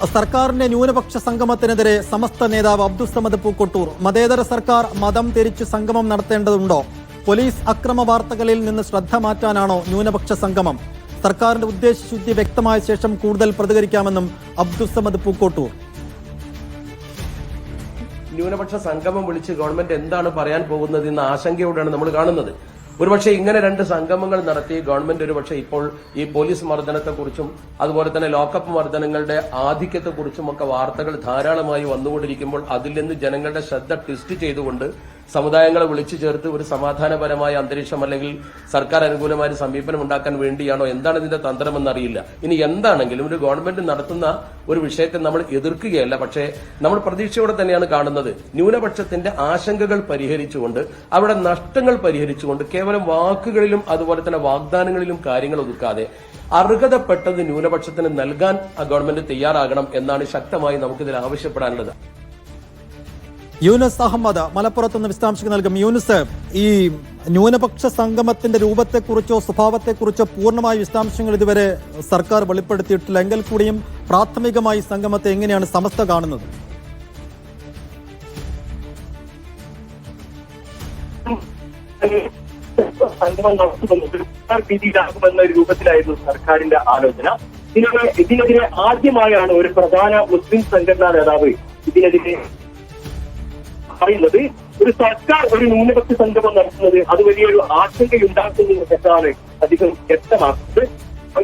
സർക്കാരിന്റെ ന്യൂനപക്ഷ സംഗമത്തിനെതിരെ സമസ്ത നേതാവ് അബ്ദുസ്സമദ് പൂക്കോട്ടൂർ. മതേതര സർക്കാർ മതം തിരിച്ച് സംഗമം നടത്തേണ്ടതുണ്ടോ? പോലീസ് അക്രമ വാർത്തകളിൽ നിന്ന് ശ്രദ്ധ മാറ്റാനാണോ ന്യൂനപക്ഷ സംഗമം? സർക്കാരിന്റെ ഉദ്ദേശശുദ്ധി വ്യക്തമായ ശേഷം കൂടുതൽ പ്രതികരിക്കാമെന്നും അബ്ദുസ്സമദ് പൂക്കോട്ടൂർ. ന്യൂനപക്ഷ സംഗമം വിളിച്ച് ഗവൺമെന്റ് എന്താണ് പറയാൻ പോകുന്നത് എന്ന ആശങ്കയോടെയാണ് നമ്മൾ കാണുന്നത്. ഒരുപക്ഷെ ഇങ്ങനെ രണ്ട് സംഗമങ്ങൾ നടത്തി ഗവൺമെന്റ് ഒരുപക്ഷെ ഇപ്പോൾ ഈ പോലീസ് മർദ്ദനത്തെക്കുറിച്ചും അതുപോലെ തന്നെ ലോക്കപ്പ് മർദ്ദനങ്ങളുടെ ആധിക്യത്തെക്കുറിച്ചും ഒക്കെ വാർത്തകൾ ധാരാളമായി വന്നുകൊണ്ടിരിക്കുമ്പോൾ അതിൽ നിന്ന് ജനങ്ങളുടെ ശ്രദ്ധ ട്വിസ്റ്റ് ചെയ്തുകൊണ്ട് സമുദായങ്ങളെ വിളിച്ചു ചേർത്ത് ഒരു സമാധാനപരമായ അന്തരീക്ഷം അല്ലെങ്കിൽ സർക്കാർ അനുകൂലമായ സമീപനം ഉണ്ടാക്കാൻ വേണ്ടിയാണോ എന്താണ് ഇതിന്റെ തന്ത്രമെന്നറിയില്ല. ഇനി എന്താണെങ്കിലും ഒരു ഗവൺമെന്റ് നടത്തുന്ന ഒരു വിഷയത്തെ നമ്മൾ എതിർക്കുകയല്ല, പക്ഷേ നമ്മൾ പ്രതീക്ഷയോടെ തന്നെയാണ് കാണുന്നത്. ന്യൂനപക്ഷത്തിന്റെ ആശങ്കകൾ പരിഹരിച്ചുകൊണ്ട് അവിടെ നഷ്ടങ്ങൾ പരിഹരിച്ചുകൊണ്ട് കേവലം വാക്കുകളിലും അതുപോലെ തന്നെ വാഗ്ദാനങ്ങളിലും കാര്യങ്ങൾ ഒതുക്കാതെ അർഹതപ്പെട്ടത് ന്യൂനപക്ഷത്തിന് നൽകാൻ ഗവൺമെന്റ് തയ്യാറാകണം എന്നാണ് ശക്തമായി നമുക്കിതിൽ ആവശ്യപ്പെടാനുള്ളത്. യൂനുസ് അഹമ്മദ് മലപ്പുറത്തുനിന്ന് വിശദാംശങ്ങൾ നൽകും. യൂനുസ്, ഈ ന്യൂനപക്ഷ സംഗമത്തിന്റെ രൂപത്തെക്കുറിച്ചോ സ്വഭാവത്തെക്കുറിച്ചോ പൂർണ്ണമായ വിശദാംശങ്ങൾ ഇതുവരെ സർക്കാർ വെളിപ്പെടുത്തിയിട്ടില്ല. എങ്കിൽ കൂടിയും പ്രാഥമികമായി സംഗമത്തെ എങ്ങനെയാണ് സമസ്ത കാണുന്നത്? സംഗമം നടത്തുമെന്ന രൂപത്തിലായിരുന്നു സർക്കാരിന്റെ ആലോചന. ഇതിനെതിരെ ആദ്യമായാണ് ഒരു പ്രധാന മുസ്ലിം സംഘടനാ നേതാവ് ഇതിനെതിരെ പറയുന്നത്. ഒരു സർക്കാർ ഒരു ന്യൂനപക്ഷ സംഗമം നടത്തുന്നത് അത് വലിയൊരു ആശങ്കയുണ്ടാക്കുന്നു എന്നാണ് അദ്ദേഹം വ്യക്തമാക്കുന്നത്.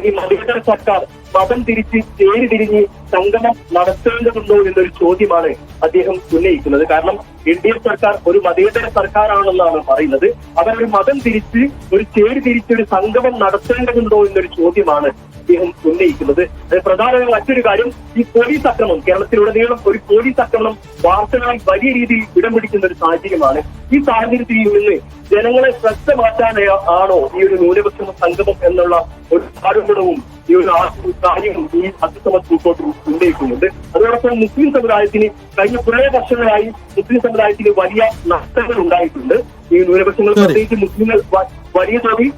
ഈ മതേതര സർക്കാർ മതം തിരിച്ച് ചേരി തിരിഞ്ഞ് സംഗമം നടത്തേണ്ടതുണ്ടോ എന്നൊരു ചോദ്യമാണ് അദ്ദേഹം ഉന്നയിക്കുന്നത്. കാരണം NDA സർക്കാർ ഒരു മതേതര സർക്കാരാണെന്നാണ് പറയുന്നത്. അവരൊരു മതം തിരിച്ച് ഒരു ചേരി തിരിച്ചൊരു സംഗമം നടത്തേണ്ടതുണ്ടോ എന്നൊരു ചോദ്യമാണ് അദ്ദേഹം ഉന്നയിക്കുന്നത്. പ്രധാനമായി മറ്റൊരു കാര്യം, ഈ പോലീസ് ആക്രമണം കേരളത്തിലുടനീളം ഒരു പോലീസ് ആക്രമണം വാർത്തകളായി വലിയ രീതിയിൽ ഇടം പിടിക്കുന്ന ഒരു സാഹചര്യമാണ്. ഈ സാഹചര്യത്തിൽ നിന്ന് ജനങ്ങളെ ശ്രദ്ധ മാറ്റാനാണോ ഈ ഒരു ന്യൂനപക്ഷ സംഗമം എന്നുള്ള ഒരു ആരോപണവും ഈ ഒരു കാര്യവും ഈ അബ്ദുസ്സമദ് പൂക്കോട്ടൂർ ഉന്നയിക്കുന്നുണ്ട്. അതോടൊപ്പം മുസ്ലിം സമുദായത്തിന് കഴിഞ്ഞ കുറേ വർഷങ്ങളായി മുസ്ലിം സമുദായത്തിന് വലിയ നഷ്ടങ്ങൾ ഉണ്ടായിട്ടുണ്ട്. ഈ ന്യൂനപക്ഷങ്ങൾ പ്രത്യേകിച്ച് മുസ്ലിങ്ങൾ വലിയ തോതിൽ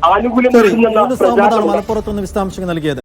ആനുകൂല്യം മലപ്പുറത്തുനിന്ന് വിശദാംശങ്ങൾ നൽകിയത്.